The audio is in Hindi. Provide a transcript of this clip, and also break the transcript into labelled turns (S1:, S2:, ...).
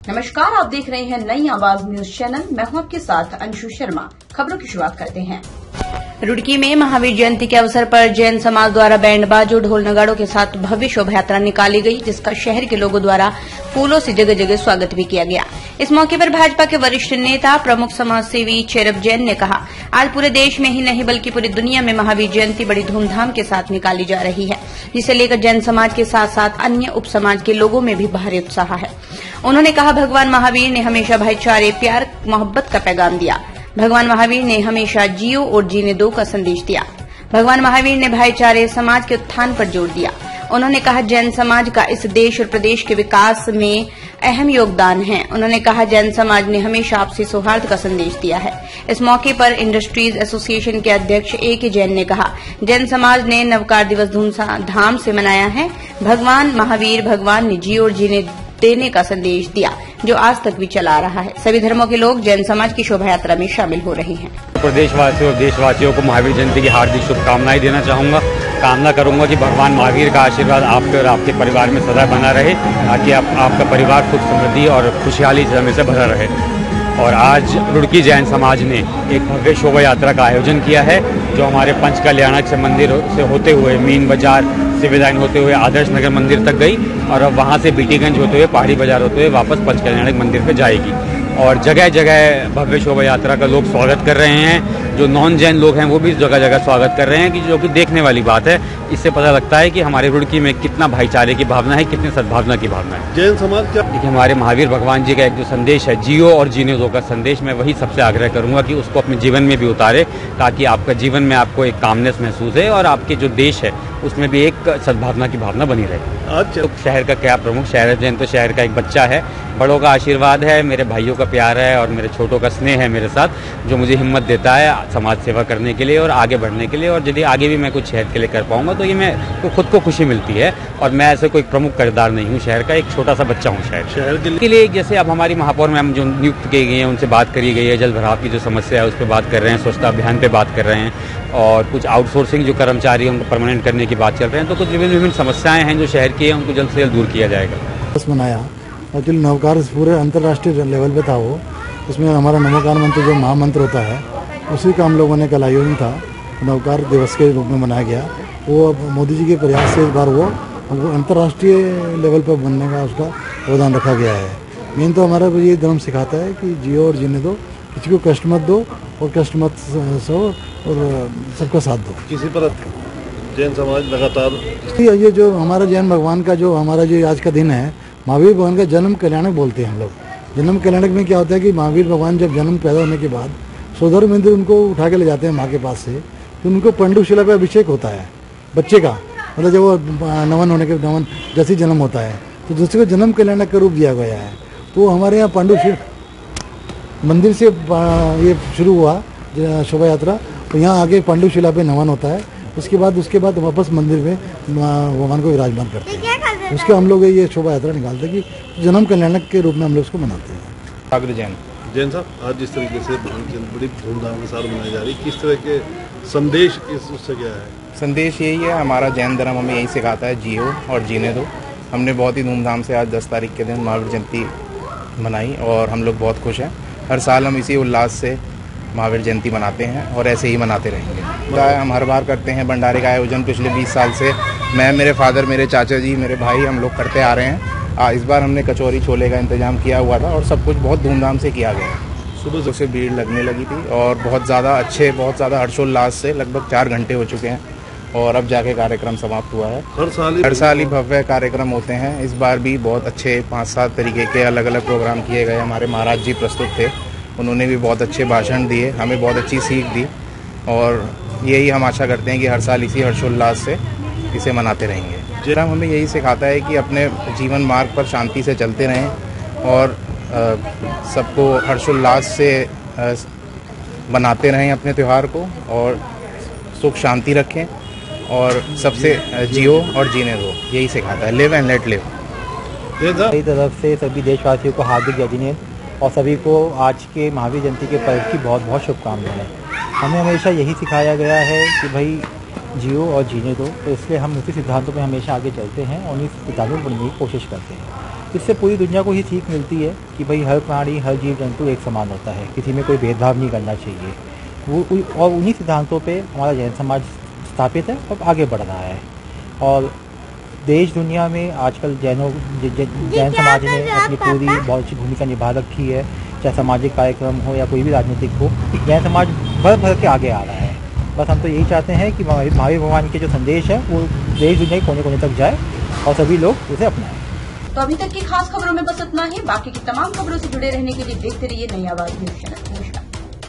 S1: नमस्कार, आप देख रहे हैं नई आवाज न्यूज चैनल। मैं हूं आपके साथ अंशु शर्मा। खबरों की शुरुआत करते हैं। रुड़की में महावीर जयंती के अवसर पर जैन समाज द्वारा बैंड बाजों ढोल नगाड़ों के साथ भव्य शोभा यात्रा निकाली गई, जिसका शहर के लोगों द्वारा फूलों से जगह जगह स्वागत भी किया गया। इस मौके पर भाजपा के वरिष्ठ नेता प्रमुख समाजसेवी चेरब जैन ने कहा, आज पूरे देश में ही नहीं बल्कि पूरी दुनिया में महावीर जयंती बड़ी धूमधाम के साथ निकाली जा रही है, जिसे लेकर जैन समाज के साथ साथ अन्य उप समाज के लोगों में भी भारी उत्साह है। उन्होंने कहा, भगवान महावीर ने हमेशा भाईचारे, प्यार, मोहब्बत का पैगाम दिया। भगवान महावीर ने हमेशा जियो और जीने दो का संदेश दिया। भगवान महावीर ने भाईचारे, समाज के उत्थान पर जोर दिया। उन्होंने कहा, जैन समाज का इस देश और प्रदेश के विकास में अहम योगदान है। उन्होंने कहा, जैन समाज ने हमेशा आपसी सौहार्द का संदेश दिया है। इस मौके पर इंडस्ट्रीज एसोसिएशन के अध्यक्ष A.K. जैन ने कहा, जैन समाज ने नवकार दिवस धूमधाम से मनाया है। भगवान महावीर भगवान ने जियो और जीने देने का संदेश दिया, जो आज तक भी चला रहा है। सभी धर्मों के लोग जैन समाज की शोभा यात्रा में शामिल हो रहे हैं।
S2: प्रदेशवासियों और देशवासियों को महावीर जयंती की हार्दिक शुभकामनाएं देना चाहूंगा। कामना करूंगा कि भगवान महावीर का आशीर्वाद आप पे और आपके परिवार में सदा बना रहे, ताकि आपका परिवार सुख समृद्धि और खुशहाली से भरा रहे। और आज रुड़की जैन समाज ने एक भव्य शोभा यात्रा का आयोजन किया है, जो हमारे पंच कल्याणक से मंदिर से होते हुए मीन बाजार सिविलाइन होते हुए आदर्श नगर मंदिर तक गई और अब वहाँ से बीटीगंज होते हुए पहाड़ी बाजार होते हुए वापस पंच कल्याणक मंदिर पे जाएगी। और जगह जगह भव्य शोभा यात्रा का लोग स्वागत कर रहे हैं। जो नॉन जैन लोग हैं वो भी जगह जगह स्वागत कर रहे हैं, कि जो कि देखने वाली बात है। इससे पता लगता है कि हमारे रुड़की में कितना भाईचारे की भावना है, कितनी सद्भावना की भावना है।
S3: जैन समाज क्या
S2: देखिए, हमारे महावीर भगवान जी का एक जो संदेश है, जियो और जीने दो का संदेश, मैं वही सबसे आग्रह करूंगा कि उसको अपने जीवन में भी उतारे, ताकि आपका जीवन में आपको एक कामनेस महसूस है और आपके जो देश है उसमें भी एक सद्भावना की भावना बनी रहे।
S3: आज
S2: तो शहर का क्या प्रमुख शहर है जैन, तो शहर का एक बच्चा है। बड़ों का आशीर्वाद है, मेरे भाइयों का प्यार है और मेरे छोटों का स्नेह है मेरे साथ, जो मुझे हिम्मत देता है समाज सेवा करने के लिए और आगे बढ़ने के लिए। और यदि आगे भी मैं कुछ शहर के लिए कर पाऊंगा तो ये मैं तो खुद को खुशी मिलती है। और मैं ऐसे कोई प्रमुख किरदार नहीं हूँ, शहर का एक छोटा सा बच्चा हूँ। शहर के लिए जैसे अब हमारी महापौर मैम जो नियुक्त की गई हैं, उनसे बात करी गई है। जल भराव की जो समस्या है उस पर बात कर रहे हैं, स्वच्छता अभियान पे बात कर रहे हैं, और कुछ आउटसोर्सिंग जो कर्मचारी हैं उनको परमानेंट करने की बात चल रहे हैं। तो कुछ विभिन्न समस्याएं हैं जो शहर की हैं, उनको जल्द से जल्द दूर किया जाएगा।
S4: मनाया एक्चुअली नवकार पूरे अंतर्राष्ट्रीय लेवल पे था वो। उसमें हमारा नमोकार मंत्र जो महामंत्र होता है, उसी का हम लोगों ने कल आयोजन था, नवकार दिवस के रूप में मनाया गया। वो अब मोदी जी के प्रयास से इस बार वो अंतर्राष्ट्रीय लेवल पर बनने का उसका योगदान रखा गया है। मेन तो हमारा ये धर्म सिखाता है कि जियो और जीने दो, किसी को कष्ट मत दो और कष्ट मत सो और सबका साथ दो।
S3: किसी पर जैन समाज लगातार
S4: ये जो हमारा जैन भगवान का जो हमारा जो आज का दिन है, महावीर भगवान का जन्म कल्याणक बोलते हैं हम लोग। जन्म कल्याणक में क्या होता है कि महावीर भगवान जब जन्म पैदा होने के बाद सोधर्म इंद्र उनको उठा के ले जाते हैं माँ के पास से, तो उनको पंडुशिला पे अभिषेक होता है बच्चे का। मतलब जब वो नवन जैसे जन्म होता है तो दूसरे को जन्म कल्याणक का रूप दिया गया है। तो हमारे यहाँ पांडुशिला मंदिर से ये शुरू हुआ शोभा यात्रा, तो यहाँ आगे पांडुशिला पे नमन होता है। उसके बाद वापस मंदिर में भगवान को विराजमान करते हैं। उसके हम लोग ये शोभा यात्रा निकालते हैं कि जन्म कल्याणक के रूप में हम लोग उसको मनाते हैं।
S3: सागर जैन साहब, आज जिस तरीके से बड़ी धूमधाम के साथ मनाई जा रही, किस तरह के संदेश उससे क्या है?
S5: संदेश यही है, हमारा जैन धर्म हमें यही सिखाता है, जियो और जीने दो। हमने बहुत ही धूमधाम से आज 10 तारीख के दिन महावीर जयंती मनाई और हम लोग बहुत खुश हैं। हर साल हम इसी उल्लास से महावीर जयंती मनाते हैं और ऐसे ही मनाते रहेंगे। हम हर बार करते हैं भंडारे का आयोजन, पिछले 20 साल से मैं, मेरे फादर, मेरे चाचा जी, मेरे भाई, हम लोग करते आ रहे हैं। इस बार हमने कचौरी छोले का इंतजाम किया हुआ था और सब कुछ बहुत धूमधाम से किया गया। सुबह से भीड़ लगने लगी थी और बहुत ज़्यादा हर्षोल्लास से लगभग 4 घंटे हो चुके हैं और अब जाके कार्यक्रम समाप्त हुआ है। हर साल ही भव्य कार्यक्रम होते हैं। इस बार भी बहुत अच्छे 5-7 तरीके के अलग अलग प्रोग्राम किए गए। हमारे महाराज जी प्रस्तुत थे, उन्होंने भी बहुत अच्छे भाषण दिए, हमें बहुत अच्छी सीख दी और यही हम आशा करते हैं कि हर साल इसी हर्षोल्लास से इसे मनाते रहेंगे। धर्म हमें यही सिखाता है कि अपने जीवन मार्ग पर शांति से चलते रहें और सबको हर्षोल्लास से बनाते रहें अपने त्यौहार को और सुख शांति रखें और सबसे जियो और जीने दो, यही सिखाता है। Live and let live.
S6: मेरी तरफ से सभी देशवासियों को हार्दिक जय जिनेन्द्र और सभी को आज के महावीर जयंती के पर्व की बहुत बहुत शुभकामनाएं। हमें हमेशा यही सिखाया गया है कि भाई जियो और जीने दो, तो इसलिए हम उसी सिद्धांतों में हमेशा आगे चलते हैं और इस सिद्धांतों को बनने की कोशिश करते हैं। इससे पूरी दुनिया को ही सीख मिलती है कि भाई हर प्राणी, हर जीव जंतु एक समान होता है, किसी में कोई भेदभाव नहीं करना चाहिए। और उन्हीं सिद्धांतों पे हमारा जैन समाज स्थापित है और आगे बढ़ रहा है। और देश दुनिया में आजकल जैन समाज ने अपनी पूरी बहुत अच्छी भूमिका निभा रखी है, चाहे सामाजिक कार्यक्रम हो या कोई भी राजनीतिक हो, जैन समाज भर के आगे आ रहा है। बस हम तो यही चाहते हैं कि महावीर भगवान के जो संदेश है वो देश दुनिया के कोने कोने तक जाए और सभी लोग उसे अपनाएं।
S1: तो अभी तक की खास खबरों में बस इतना ही। बाकी की तमाम खबरों से जुड़े रहने के लिए देखते रहिए नई आवाज न्यूज चैनल।